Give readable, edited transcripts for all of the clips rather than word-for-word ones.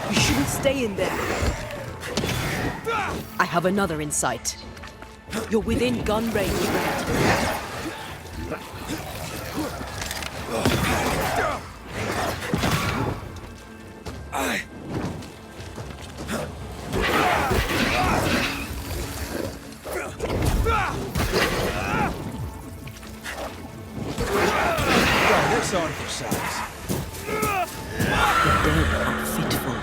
You shouldn't stay in there. I have another in sight. You're within gun range, Red. On for size. The dead are fitful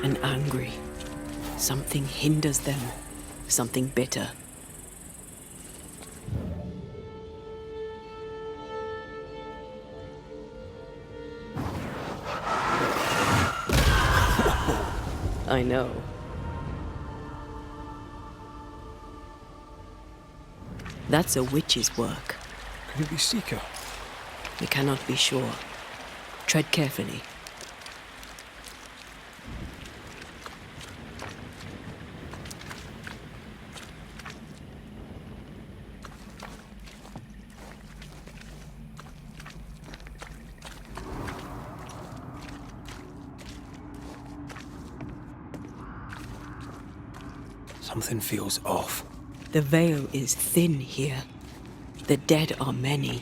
and angry. Something hinders them, something bitter. I know. That's a witch's work. Could it be Seeker? We cannot be sure. Tread carefully. Something feels off. The veil is thin here. The dead are many.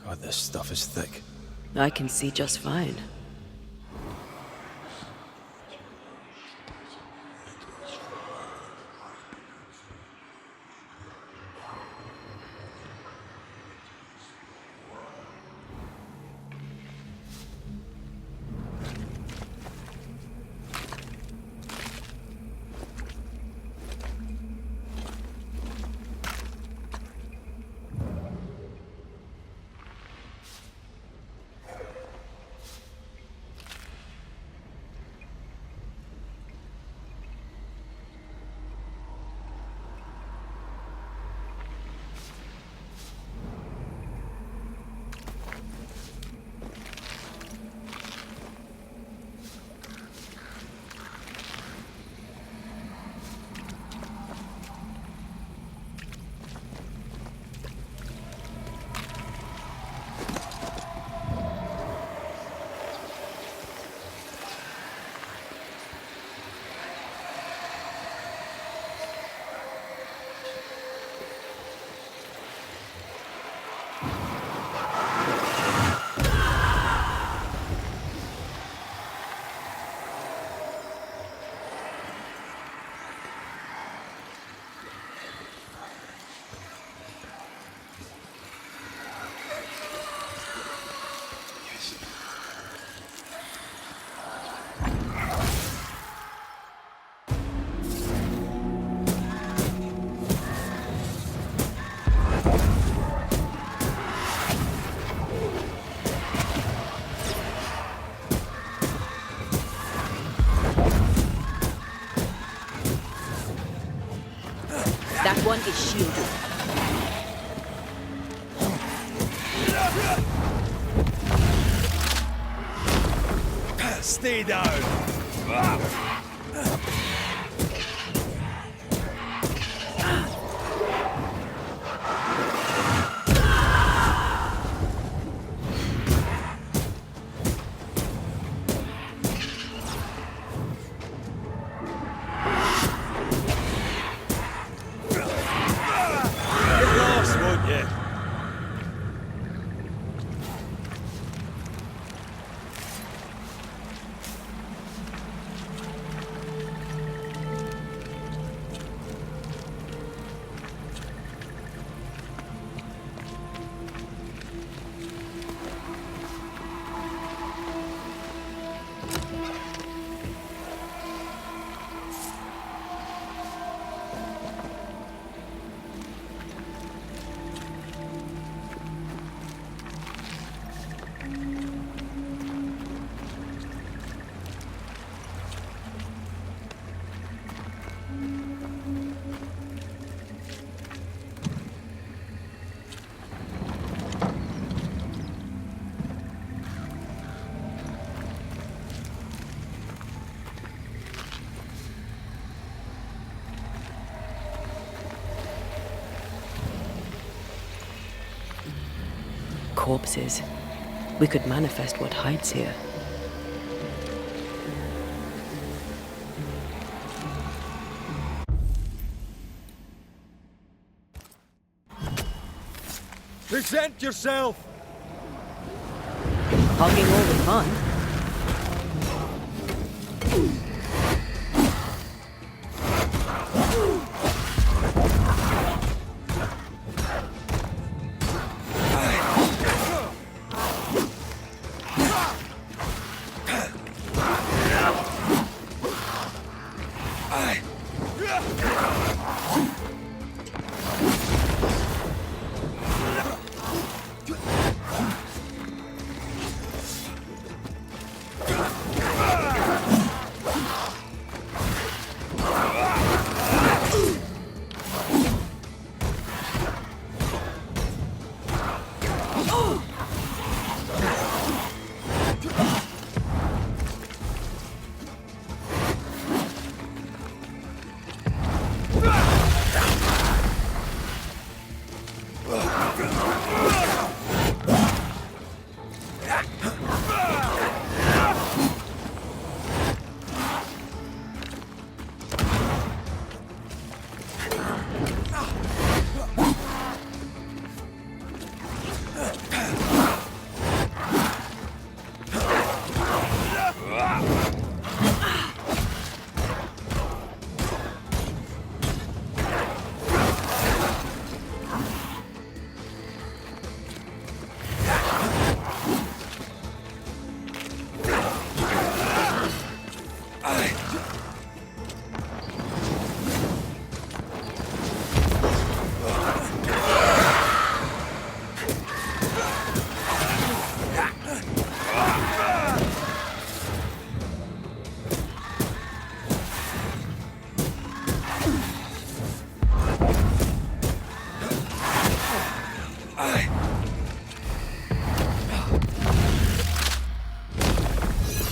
God, this stuff is thick. I can see just fine. That one is shielded. Stay down. corpses. We could manifest what hides here. Present yourself! Hogging all the fun.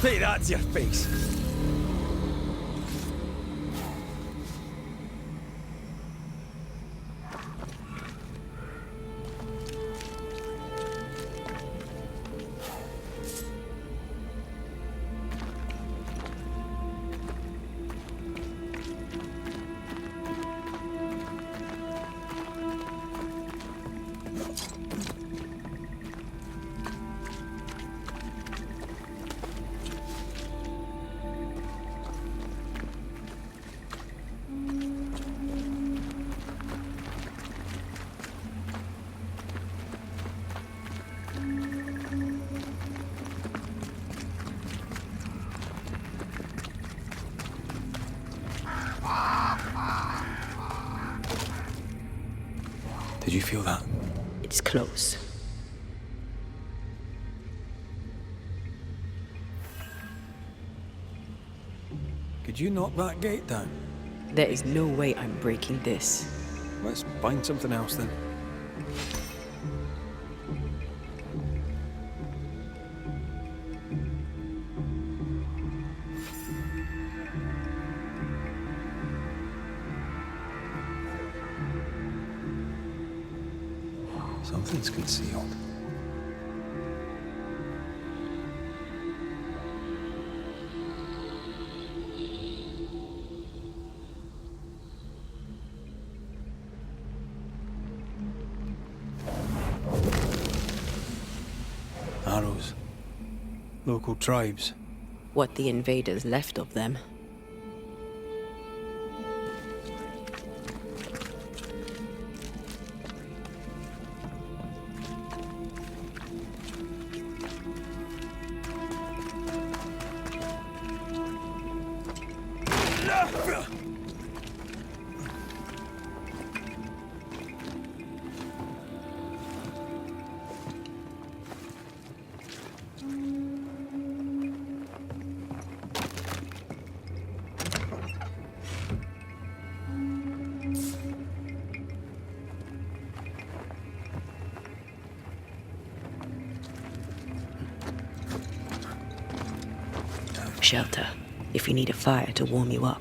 Hey, that's your face. Did you feel that? It's close. Could you knock that gate down? There is no way I'm breaking this. Let's find something else then. Something's concealed. Arrows. Local tribes. What the invaders left of them. Shelter, if you need a fire to warm you up.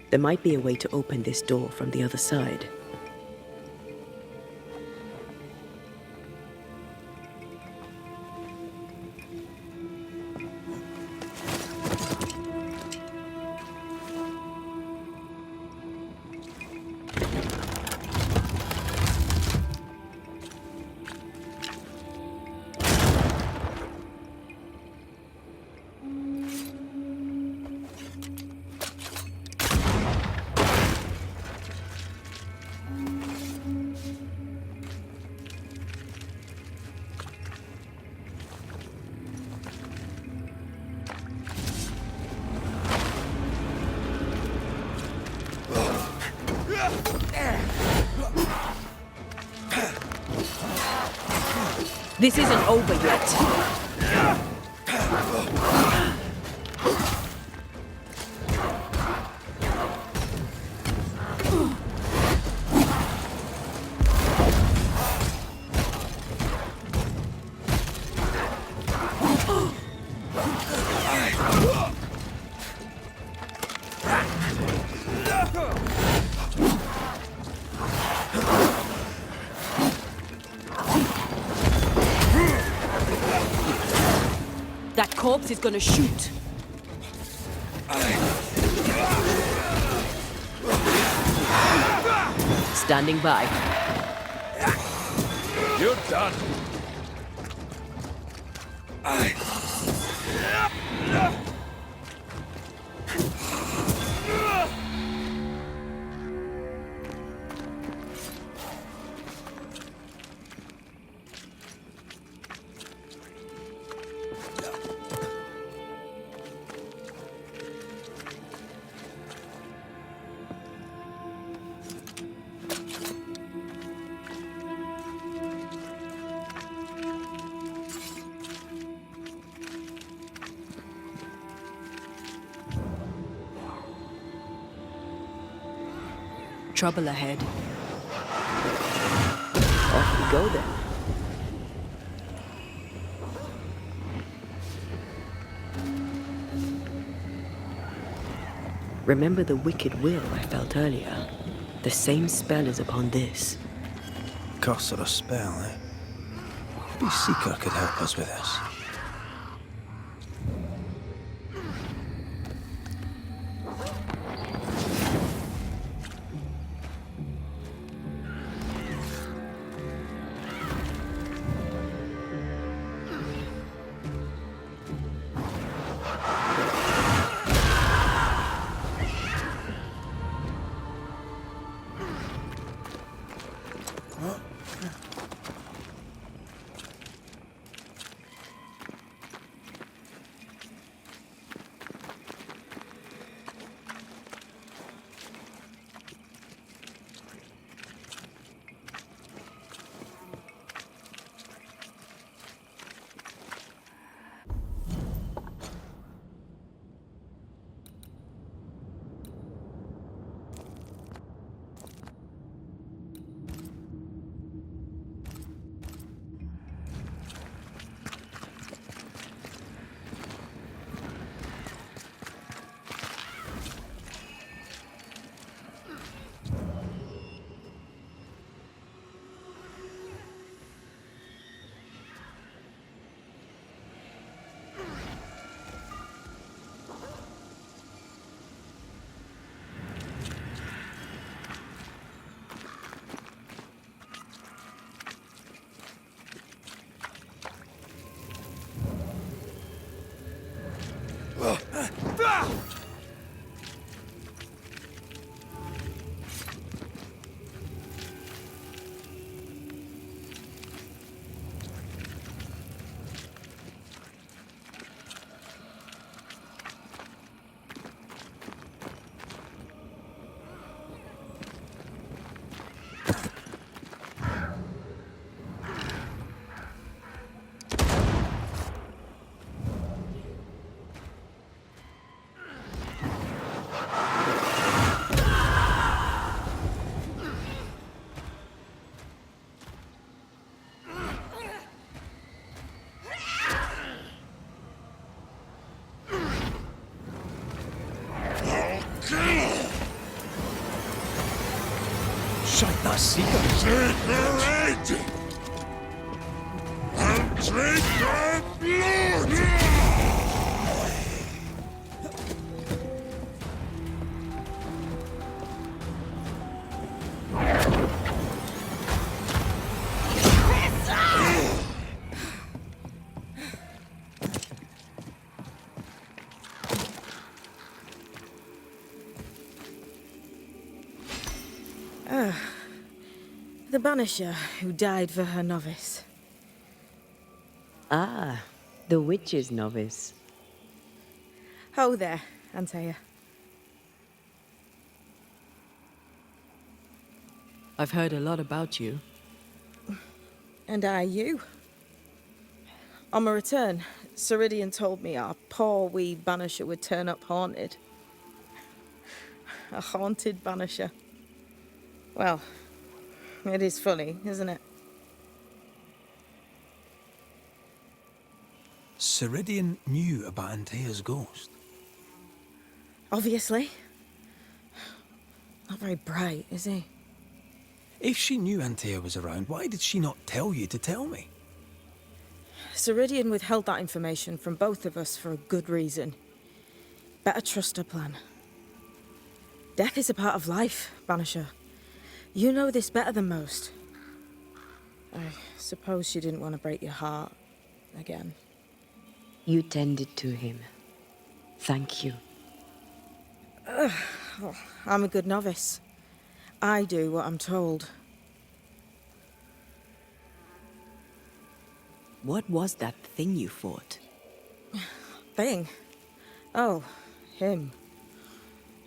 There might be a way to open this door from the other side. This isn't over yet. That corpse is gonna shoot. Standing by. You're done. Trouble ahead. Off we go then. Remember the wicked will I felt earlier? The same spell is upon this. Curse or a spell, eh? Maybe Seeker could help us with this. a seeker. Sacred! And drink her blood! The Banisher who died for her novice. Ah, the witch's novice. Ho there, Antea. I've heard a lot about you. And I you. On my return, Ceridian told me our poor wee Banisher would turn up haunted. A haunted Banisher. Well, it is funny, isn't it? Ceridian knew about Antea's ghost. Obviously. Not very bright, is he? If she knew Antea was around, why did she not tell you to tell me? Ceridian withheld that information from both of us for a good reason. Better trust her plan. Death is a part of life, Banisher. You know this better than most. I suppose she didn't want to break your heart again. You tended to him. Thank you. I'm a good novice. I do what I'm told. What was that thing you fought? Thing? Oh, him.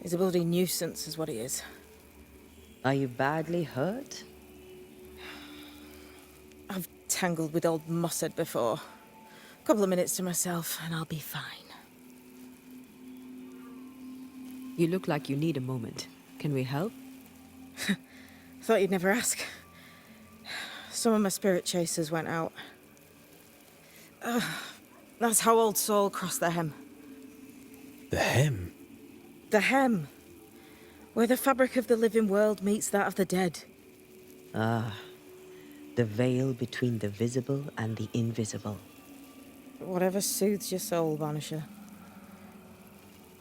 He's a bloody nuisance is what he is. Are you badly hurt? I've tangled with old Mossad before. A couple of minutes to myself and I'll be fine. You look like you need a moment. Can we help? Thought you'd never ask. Some of my spirit chasers went out. That's how old Saul crossed the hem. The hem? The hem. Where the fabric of the living world meets that of the dead. Ah, the veil between the visible and the invisible. Whatever soothes your soul, Banisher.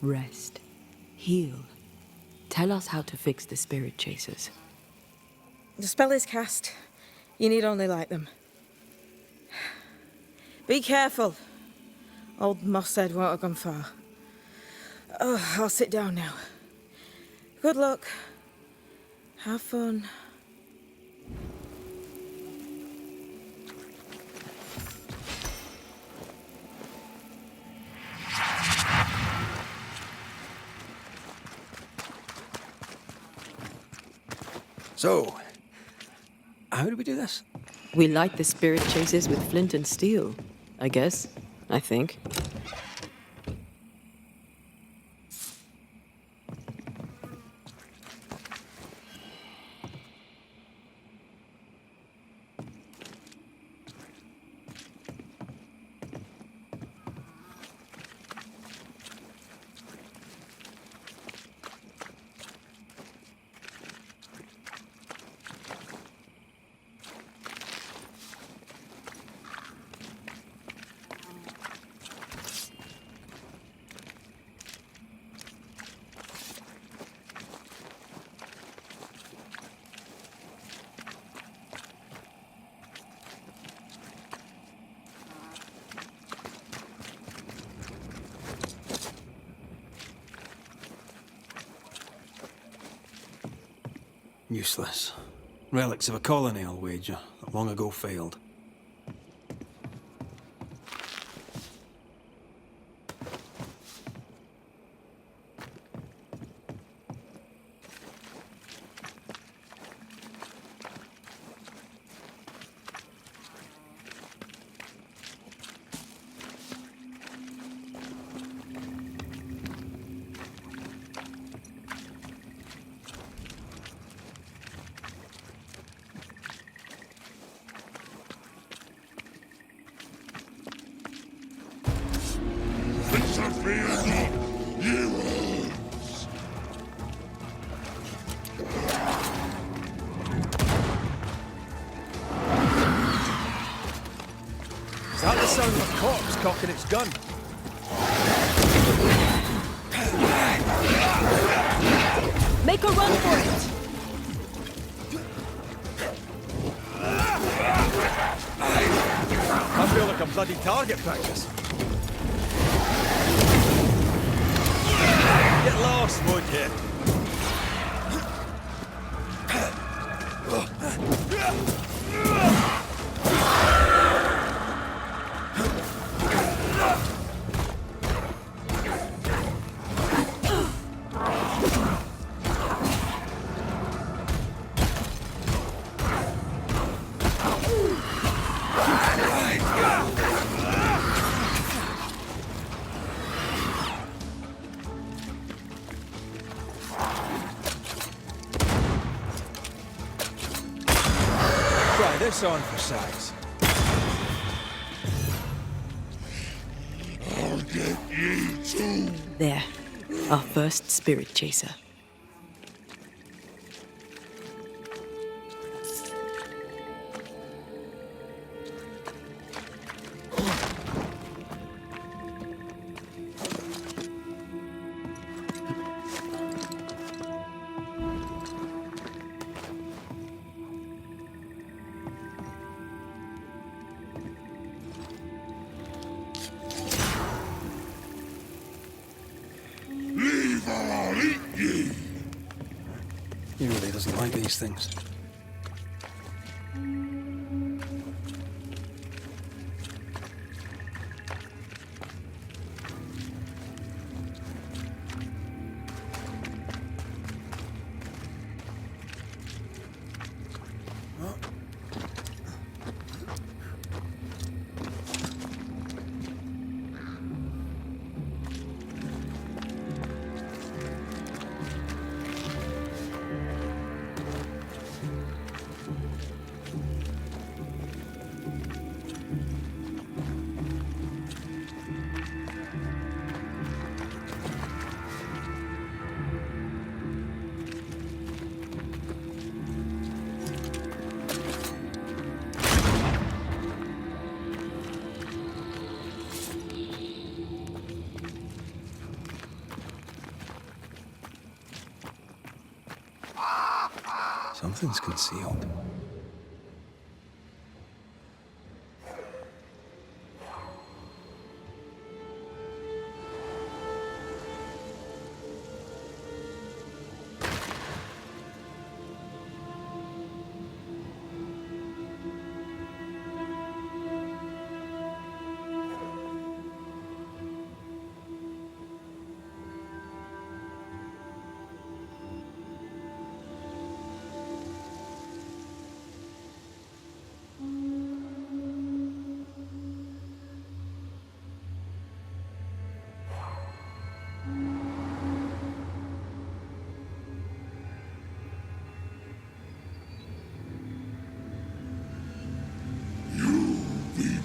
Rest. Heal. Tell us how to fix the spirit chasers. The spell is cast. You need only light them. Be careful. Old Mossad won't have gone far. Oh, I'll sit down now. Good luck. Have fun. So, how do we do this? We light the spirit chasers with flint and steel, I guess. I think. Useless. Relics of a colony, I'll wager, that long ago failed. gun. Make a run for it! I feel like a bloody target practice. Get lost, would you? Try this on for size. I'll get you too. There. Our first spirit chaser. Leave or I'll eat you. He really doesn't like these things. Something's concealed.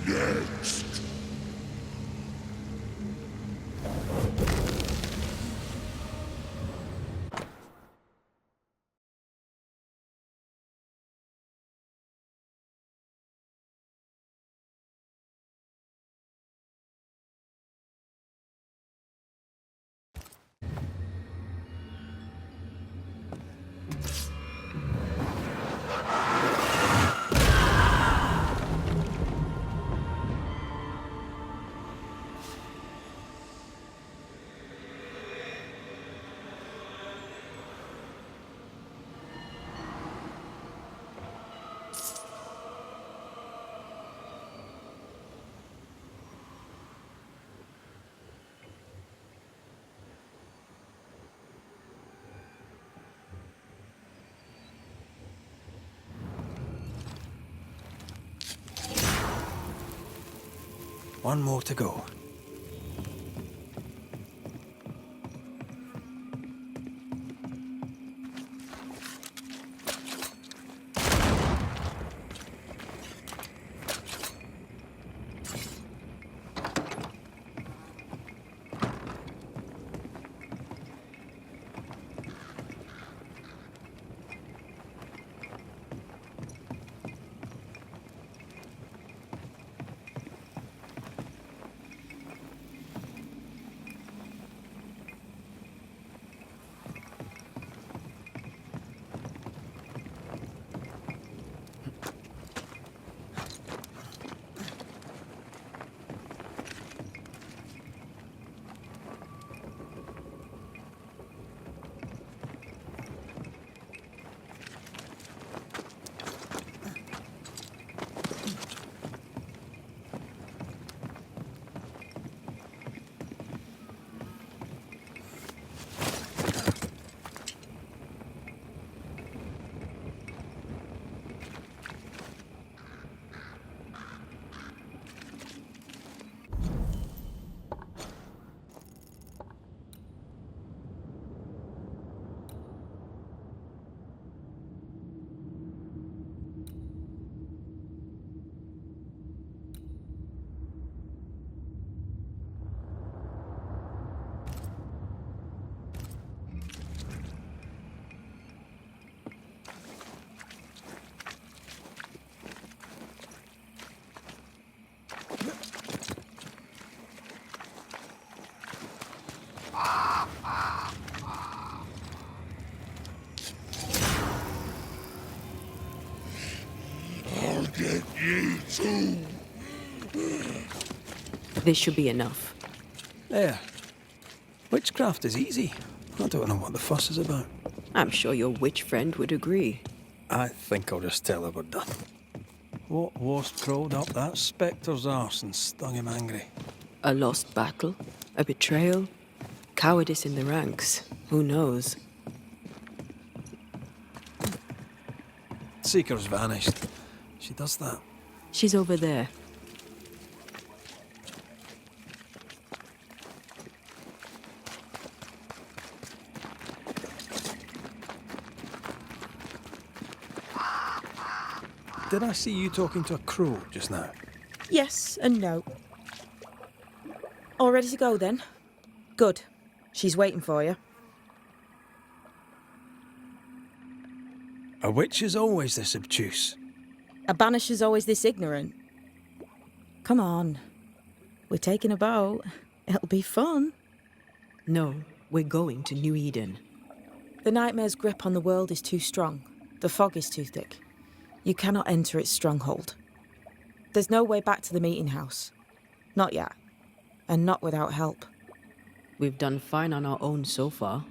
Next. One more to go. I'll get ye too. This should be enough. There. Witchcraft is easy. I don't know what the fuss is about. I'm sure your witch friend would agree. I think I'll just tell her we're done. What wasp crawled up that spectre's arse and stung him angry? A lost battle? A betrayal? Cowardice in the ranks? Who knows? Seeker's vanished. She does that. She's over there. Did I see you talking to a crow just now? Yes and no. All ready to go then? Good. She's waiting for you. A witch is always this obtuse. A banisher's always this ignorant. Come on. We're taking a boat. It'll be fun. No, we're going to New Eden. The nightmare's grip on the world is too strong. The fog is too thick. You cannot enter its stronghold. There's no way back to the meeting house. Not yet. And not without help. We've done fine on our own so far.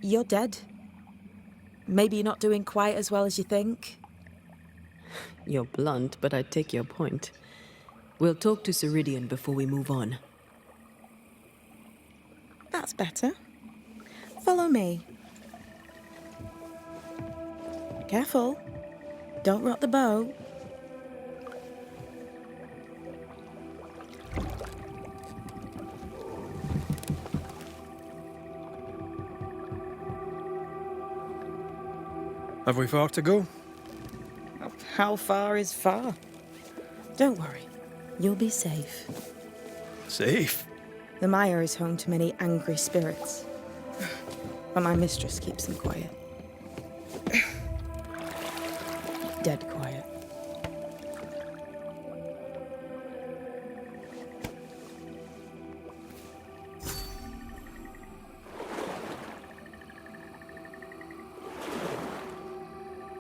You're dead. Maybe you're not doing quite as well as you think. You're blunt, but I take your point. We'll talk to Ceridian before we move on. That's better. Follow me. Careful. Don't rock the boat. Have we far to go? How far is far? Don't worry. You'll be safe. Safe. The mire is home to many angry spirits. But my mistress keeps them quiet. Dead quiet.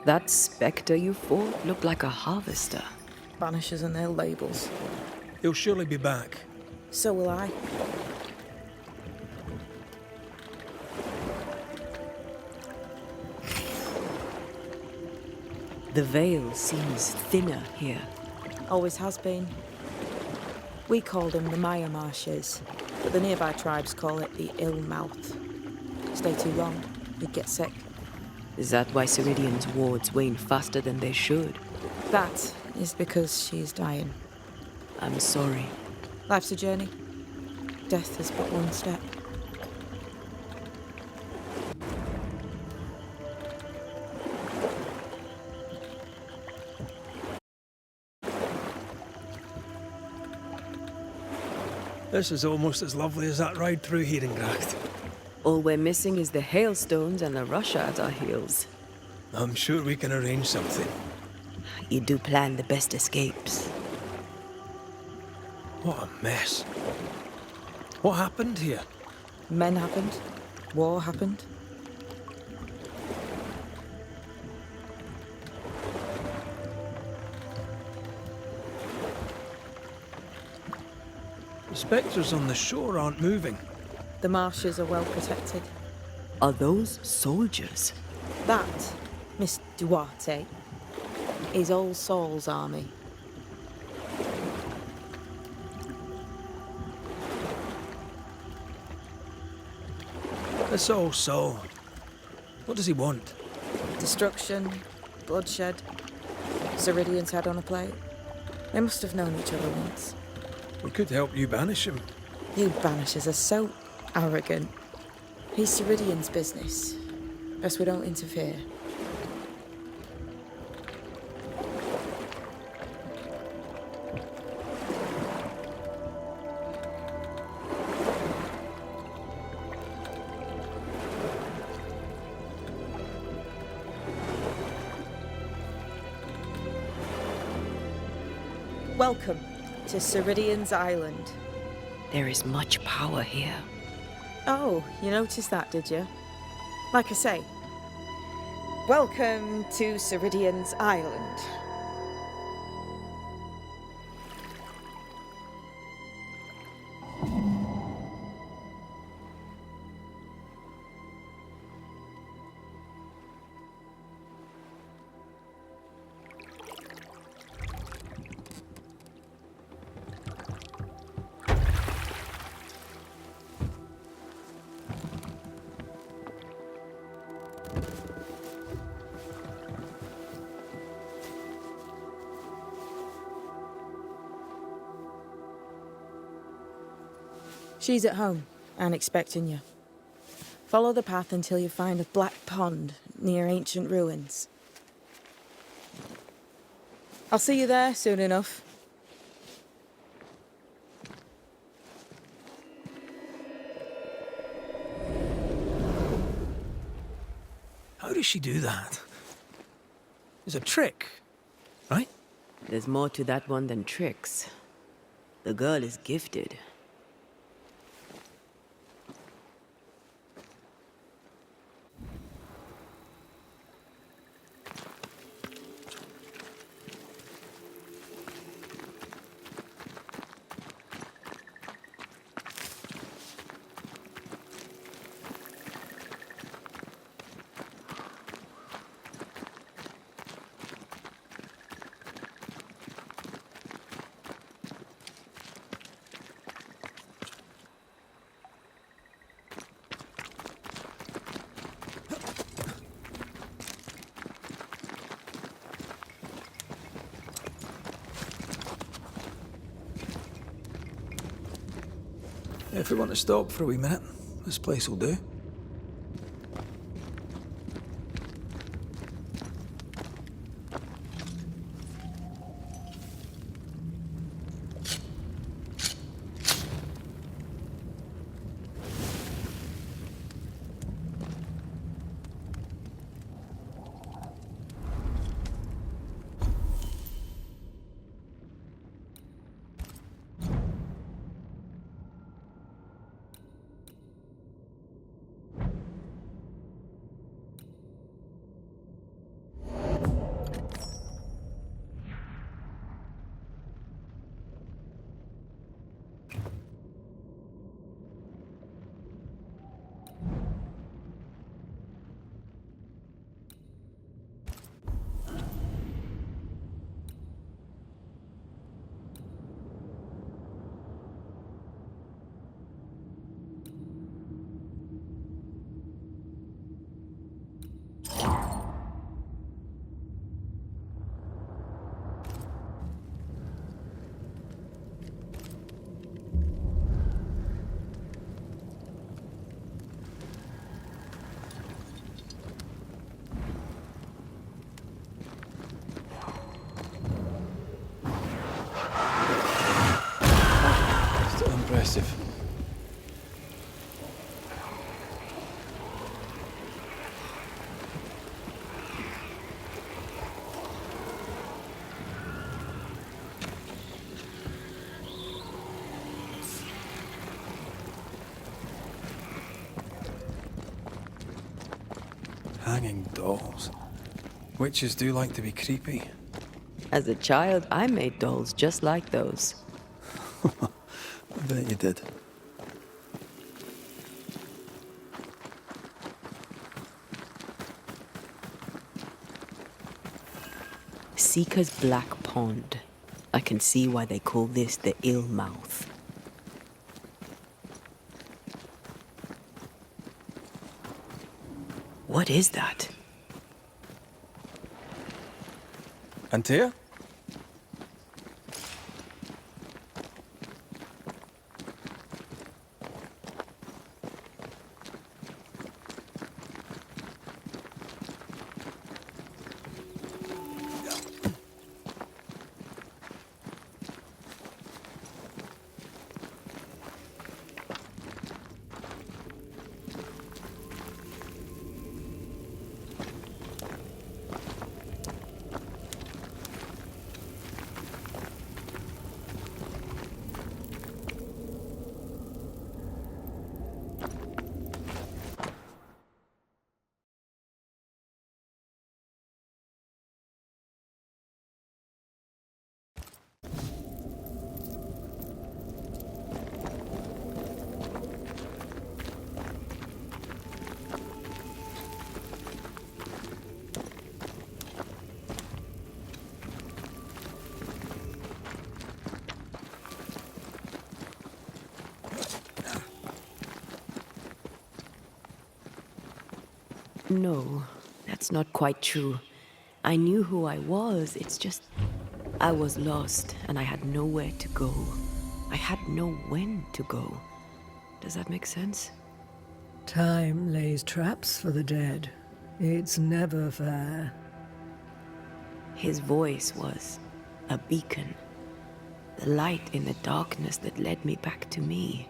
That spectre you fought looked like a harvester. Banishers and their labels. He'll surely be back. So will I. The veil seems thinner here. Always has been. We call them the Maya Marshes, but the nearby tribes call it the Ill Mouth. Stay too long, you'd get sick. Is that why Ceridian's wards wane faster than they should? That is because she is dying. I'm sorry. Life's a journey. Death is but one step. This is almost as lovely as that ride through Herengracht. All we're missing is the hailstones and the Russia at our heels. I'm sure we can arrange something. You do plan the best escapes. What a mess. What happened here? Men happened. War happened. The spectres on the shore aren't moving. The marshes are well protected. Are those soldiers? That, Miss Duarte, is All Saul's army. This All Saul. What does he want? Destruction, bloodshed, Ceridian's head on a plate. They must have known each other once. We could help you banish him. You banishers are so arrogant. He's Ceridian's business. Best we don't interfere. Welcome to Ceridian's Island. There is much power here. Oh, you noticed that, did you? Like I say, welcome to Ceridian's Island. She's at home and expecting you. Follow the path until you find a black pond near ancient ruins. I'll see you there soon enough. How does she do that? It's a trick, right? There's more to that one than tricks. The girl is gifted. If we want to stop for a wee minute, this place will do. Still impressive. Hanging dolls. Witches do like to be creepy. As a child, I made dolls just like those. I bet you did. Seeker's Black Pond. I can see why they call this the Ill Mouth. What is that? Antea? No, that's not quite true. I knew who I was, it's just I was lost and I had nowhere to go. I had no when to go. Does that make sense? Time lays traps for the dead. It's never fair. His voice was a beacon. The light in the darkness that led me back to me.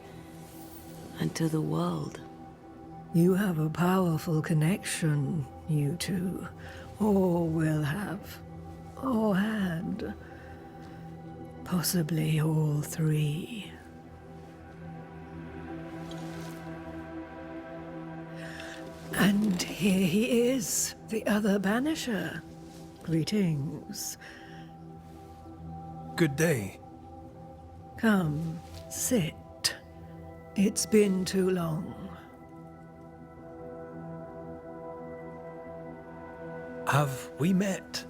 And to the world. You have a powerful connection, you two. Or will have. Or had. Possibly all three. And here he is, the other Banisher. Greetings. Good day. Come, sit. It's been too long. Have we met?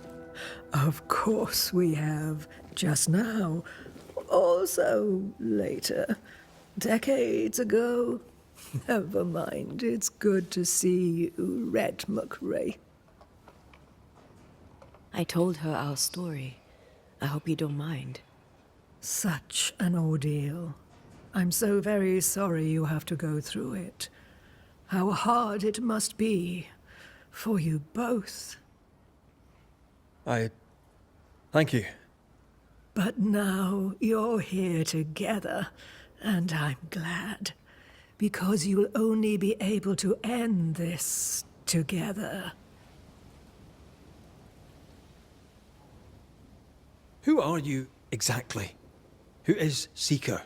Of course we have. Just now. Also later. Decades ago. Never mind. It's good to see you, Red McRae. I told her our story. I hope you don't mind. Such an ordeal. I'm so very sorry you have to go through it. How hard it must be for you both. Thank you. But now you're here together, and I'm glad. Because you'll only be able to end this together. Who are you exactly? Who is Seeker?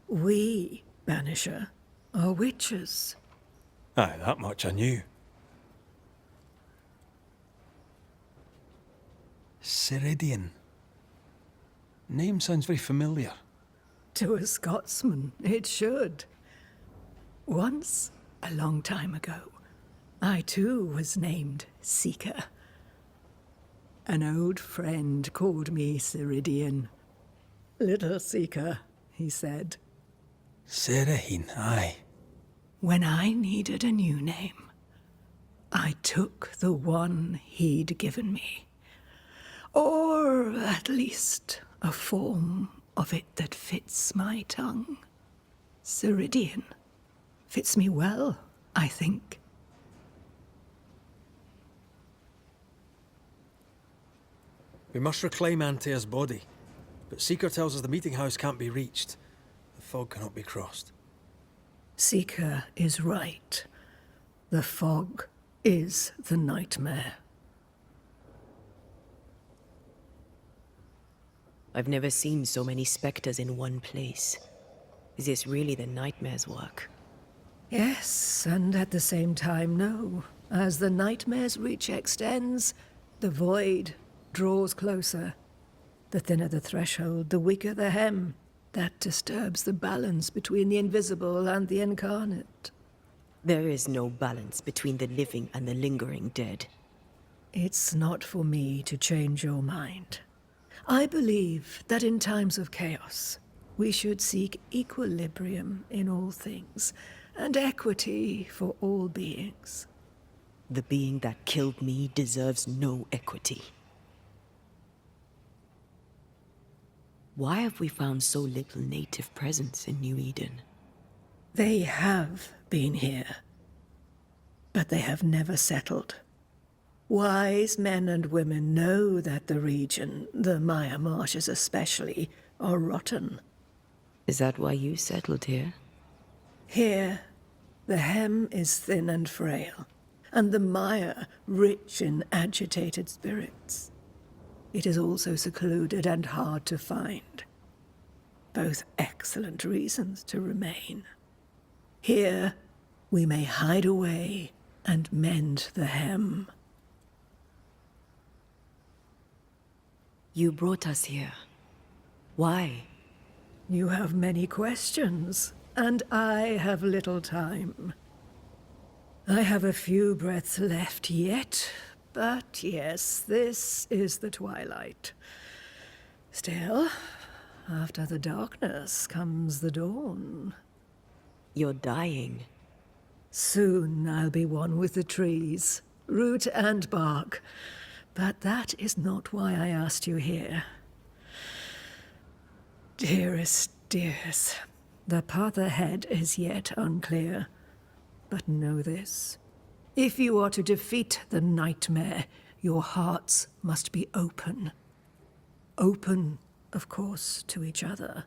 We, Banisher, are witches. Aye, that much I knew. Ceridian. Name sounds very familiar. To a Scotsman, it should. Once, a long time ago, I too was named Seeker. An old friend called me Ceridian. Little Seeker, he said. Serahine, aye. When I needed a new name, I took the one he'd given me. Or at least a form of it that fits my tongue. Ceridian. Fits me well, I think. We must reclaim Antea's body, but Seeker tells us the meeting house can't be reached. The fog cannot be crossed. Seeker is right. The fog is the nightmare. I've never seen so many specters in one place. Is this really the nightmare's work? Yes, and at the same time, no. As the nightmare's reach extends, the void draws closer. The thinner the threshold, the weaker the hem. That disturbs the balance between the invisible and the incarnate. There is no balance between the living and the lingering dead. It's not for me to change your mind. I believe that in times of chaos, we should seek equilibrium in all things, and equity for all beings. The being that killed me deserves no equity. Why have we found so little native presence in New Eden? They have been here, but they have never settled. Wise men and women know that the region, the Maya Marshes especially, are rotten. Is that why you settled here? Here, the hem is thin and frail, and the mire rich in agitated spirits. It is also secluded and hard to find. Both excellent reasons to remain. Here, we may hide away and mend the hem. You brought us here. Why? You have many questions, and I have little time. I have a few breaths left yet, but yes, this is the twilight. Still, after the darkness comes the dawn. You're dying. Soon I'll be one with the trees, root and bark. But that is not why I asked you here. Dearest dears, the path ahead is yet unclear. But know this. If you are to defeat the nightmare, your hearts must be open. Open, of course, to each other.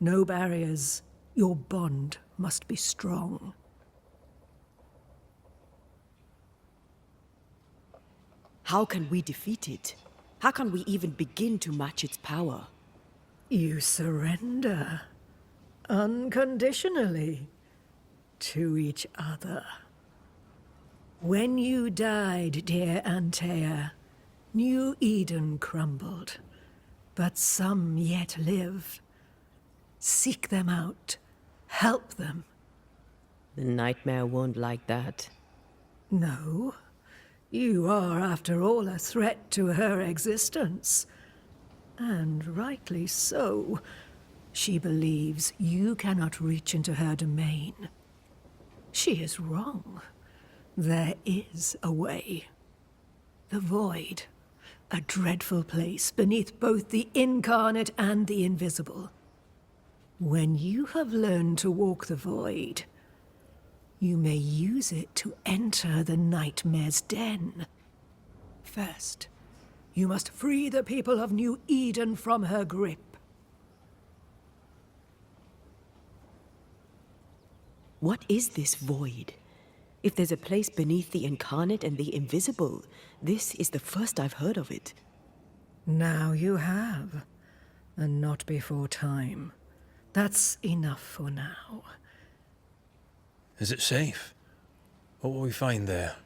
No barriers. Your bond must be strong. How can we defeat it? How can we even begin to match its power? You surrender. Unconditionally. To each other. When you died, dear Antea, New Eden crumbled. But some yet live. Seek them out. Help them. The nightmare won't like that. No. You are, after all, a threat to her existence. And rightly so. She believes you cannot reach into her domain. She is wrong. There is a way. The void. A dreadful place beneath both the incarnate and the invisible. When you have learned to walk the void, you may use it to enter the nightmare's den. First, you must free the people of New Eden from her grip. What is this void? If there's a place beneath the incarnate and the invisible, this is the first I've heard of it. Now you have, and not before time. That's enough for now. Is it safe? What will we find there?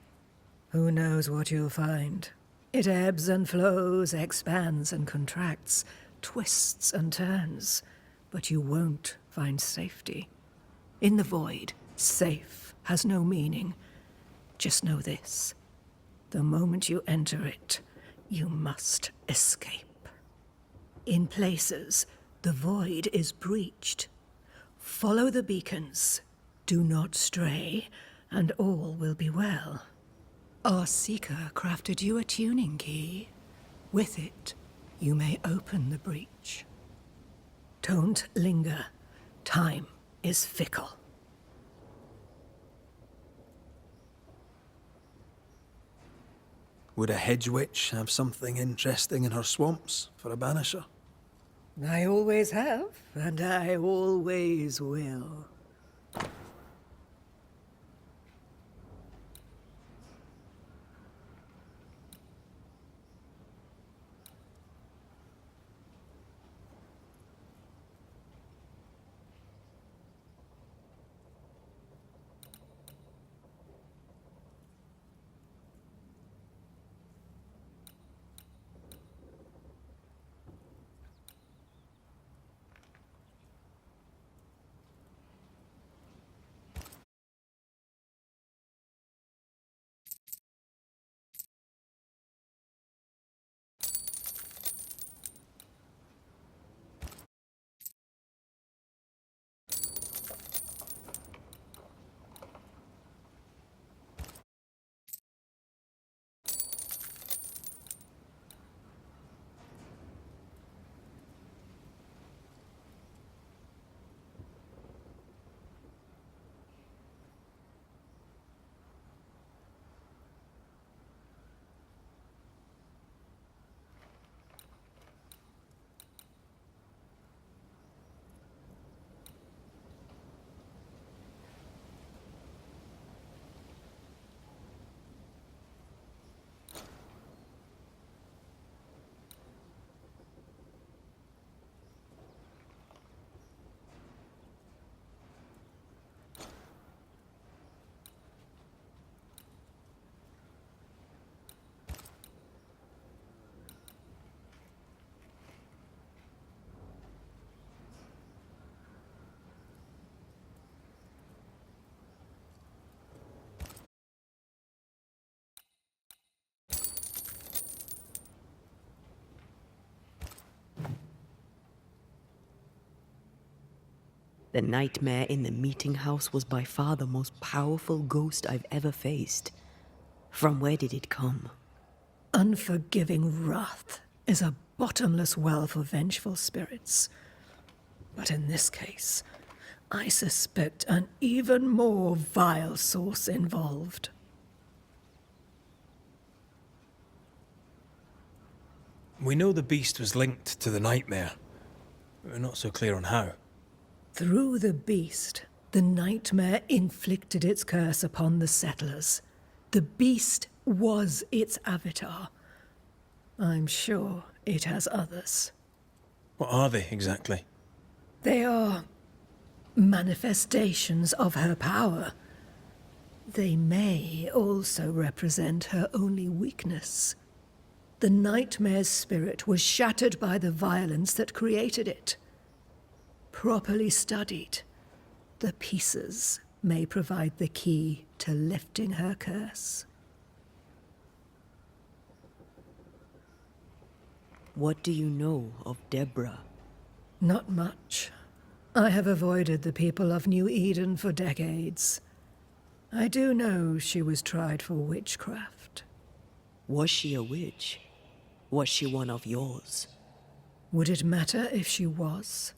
Who knows what you'll find? It ebbs and flows, expands and contracts, twists and turns. But you won't find safety. In the void, safe has no meaning. Just know this. The moment you enter it, you must escape. In places, the void is breached. Follow the beacons. Do not stray, and all will be well. Our Seeker crafted you a tuning key. With it, you may open the breach. Don't linger. Time is fickle. Would a hedge witch have something interesting in her swamps for a banisher? I always have, and I always will. The nightmare in the meeting house was by far the most powerful ghost I've ever faced. From where did it come? Unforgiving wrath is a bottomless well for vengeful spirits. But in this case, I suspect an even more vile source involved. We know the beast was linked to the nightmare. We're not so clear on how. Through the beast, the nightmare inflicted its curse upon the settlers. The beast was its avatar. I'm sure it has others. What are they, exactly? They are manifestations of her power. They may also represent her only weakness. The nightmare's spirit was shattered by the violence that created it. Properly studied, the pieces may provide the key to lifting her curse. What do you know of Deborah? Not much. I have avoided the people of New Eden for decades. I do know she was tried for witchcraft. Was she a witch? Was she one of yours? Would it matter if she was?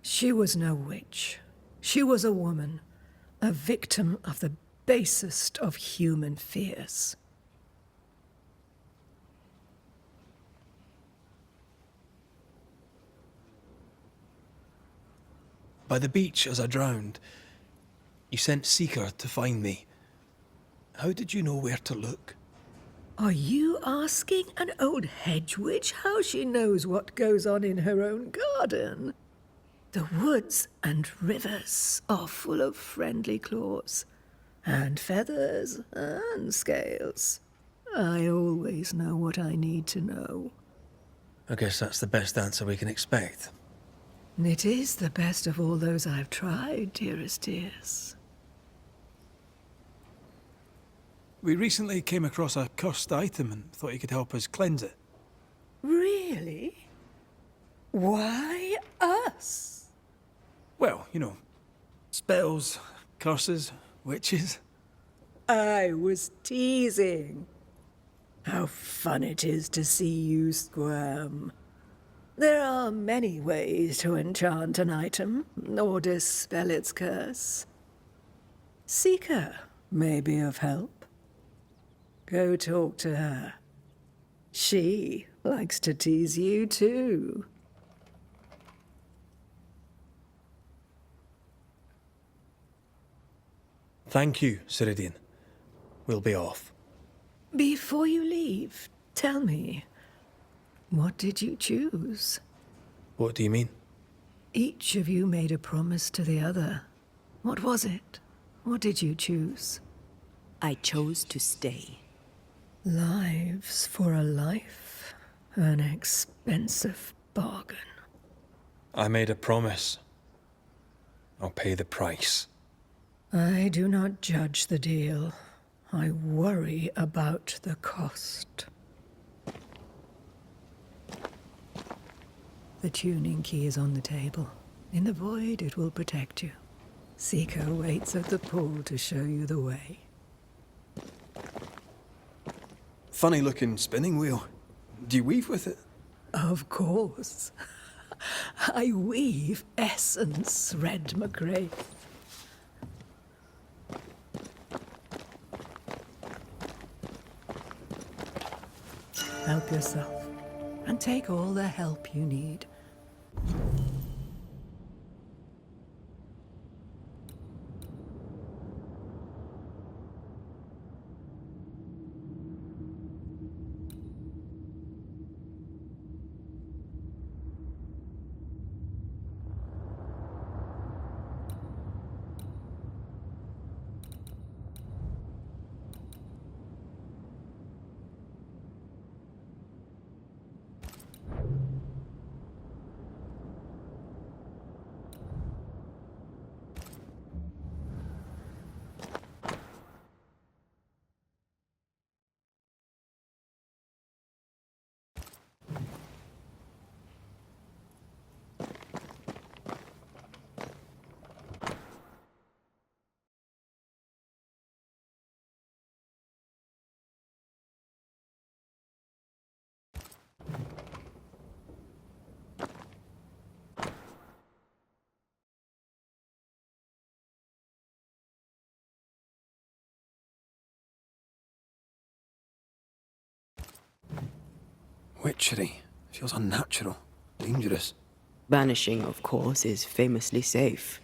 She was no witch. She was a woman, a victim of the basest of human fears. By the beach as I drowned, you sent Seeker to find me. How did you know where to look? Are you asking an old hedge witch how she knows what goes on in her own garden? The woods and rivers are full of friendly claws, and feathers and scales. I always know what I need to know. I guess that's the best answer we can expect. It is the best of all those I've tried, dearest dears. We recently came across a cursed item and thought you could help us cleanse it. Really? Why us? Well, you know, spells, curses, witches. I was teasing. How fun it is to see you squirm. There are many ways to enchant an item, or dispel its curse. Seeker may be of help. Go talk to her. She likes to tease you too. Thank you, Ceridian. We'll be off. Before you leave, tell me, what did you choose? What do you mean? Each of you made a promise to the other. What was it? What did you choose? I chose to stay. Lives for a life. An expensive bargain. I made a promise. I'll pay the price. I do not judge the deal. I worry about the cost. The tuning key is on the table. In the void, it will protect you. Seeker waits at the pool to show you the way. Funny looking spinning wheel. Do you weave with it? Of course. I weave essence, Red McRae. Help yourself, and take all the help you need. Witchery. Feels unnatural. Dangerous. Banishing, of course, is famously safe.